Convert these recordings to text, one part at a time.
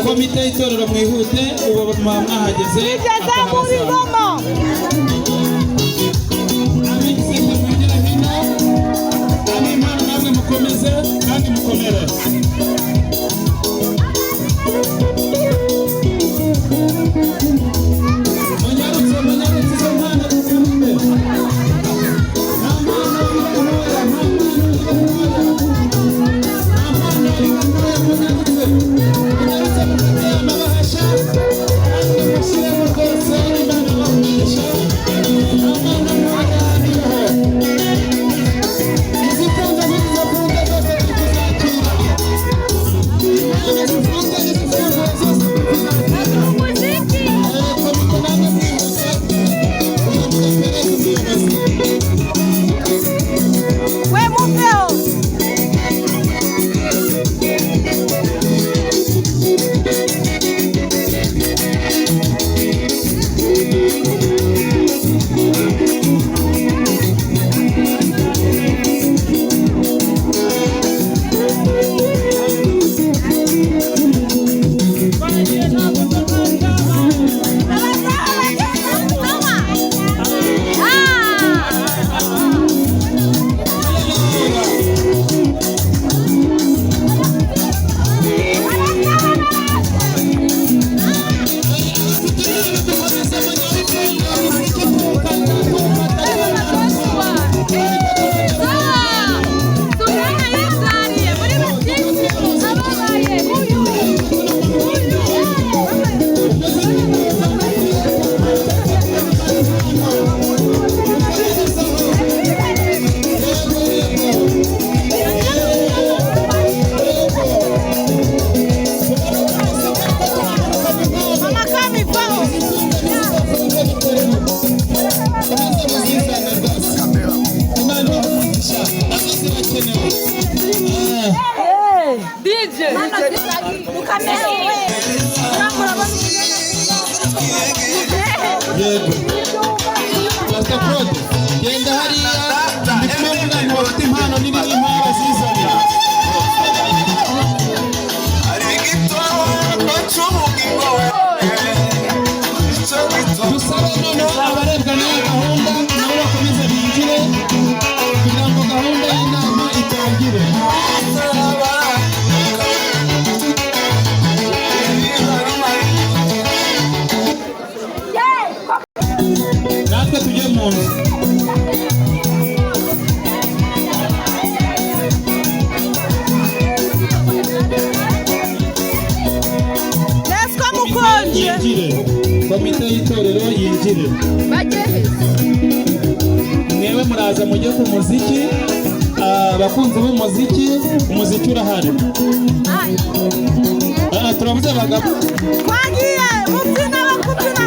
komite y'itorero mwihute ubu mwahageze muri ngoma mukomeze kandi mukomere komite y'itorero yinjire mwewe muraza mujye ku muziki abakunzi b'umuziki umuziki urahari turabuze abagabo twagiye mubyina bakubyina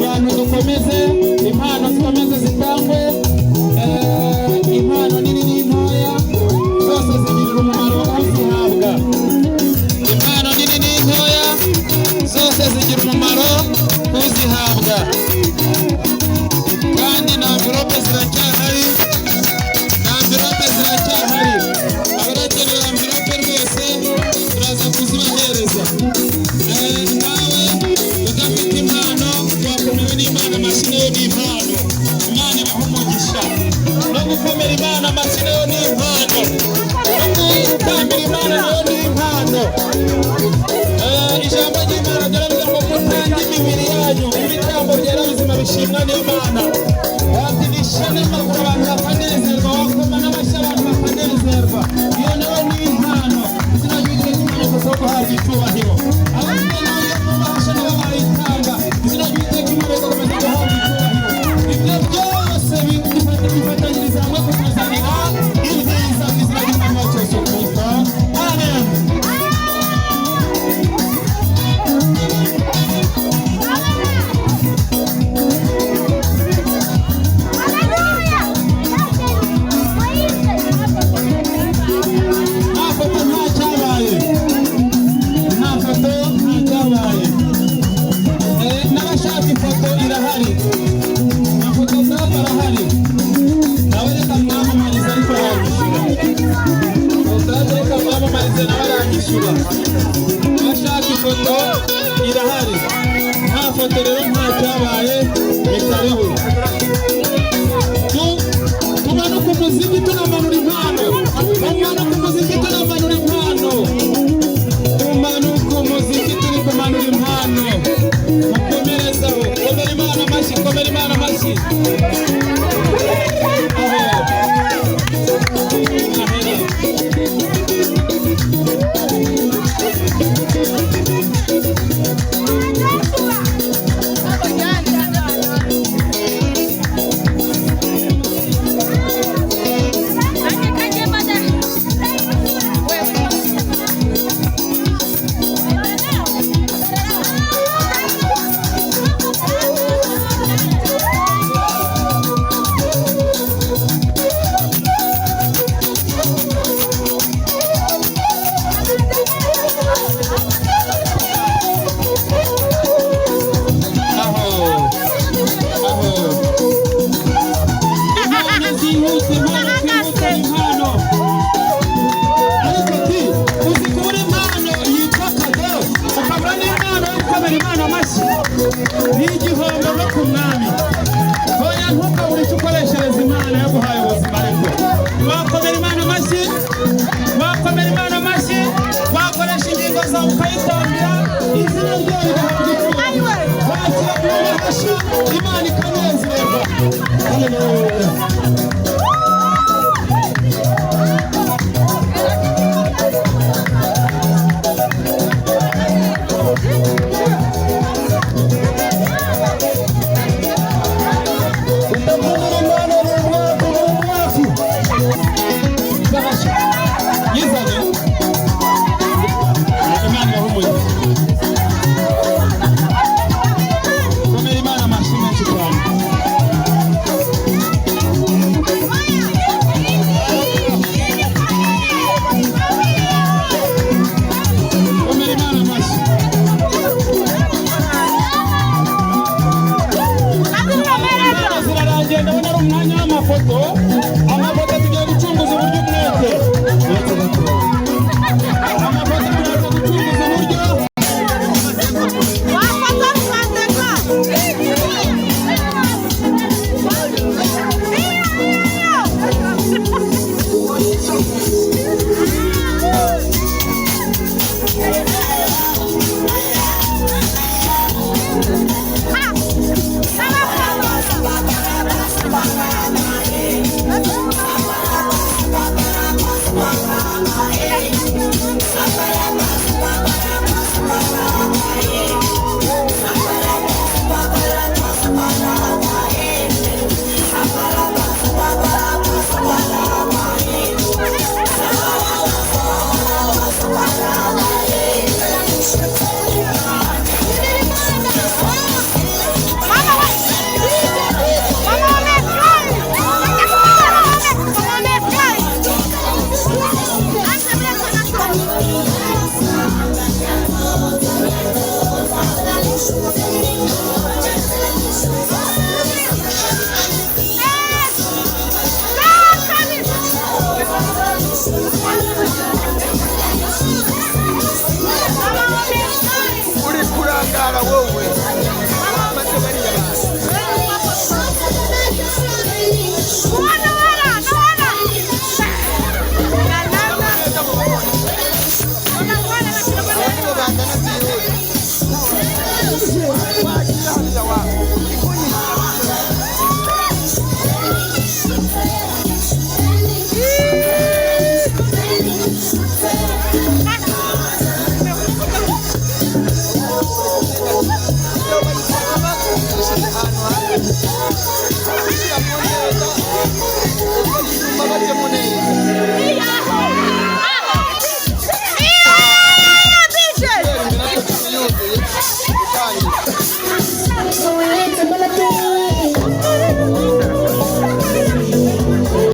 twikomereze impano zikomeze zitangwe impano nini n'intoya zose zigirira umumaro uzihabwa impano nini n'intoya zose zigira umumaro uzihabwa kandi na amvirope ziracyahari abarakenera amvirope rwose turaza kuzibahereza nawe udafite impano wakomewe n'Imana amashyi yo n'impano Imana ibaha umugisha no gukomera Imana amashyi yo n'impano no gutambira Imana yo n'impano ijambo ry'Imana ryaravuze ngo mutange imibiri yanyu ibitambo byera bizima bishimwa n'Imana wazinisha n'amaguru abantu bakanezerwa wakoma n'amashyi abantu bakanezerwa iyo nayo ni impano izina ry'Imana gusa ko guhabwa icyubahiro abafite nayo mubasha nabo barayitanga izina ry'Imana gukomeza guhabwa icyubahiro ibyo byose bifatanyiriza hamwe kutuzanira ibyiza izina ry'Imana cyose Kristo amen. foto irahari, nta foto rero nta cyabaye, reka riho tumanuka umuziki tunamanura impano, tumanuka umuziki tunamanura impano, tumanuka umuziki turi kumanura impano, mukomerezaho, komera Imana amashyi, komera Imana amashyi. Ni igihombo no ku mwami, hoya ntukabure icyo ukoreshereza Imana yaguhaye ubuzima. Ariko wakomera Imana amashyi, wakomera Imana amashyi, wakoresha ingingo zawe ukayitambira, izina ryayo rigahabwa icyubahiro, wakira mu mahasha Imana ikanezerwa. Haleluya. Ndabona ari umwanya w'amafoto.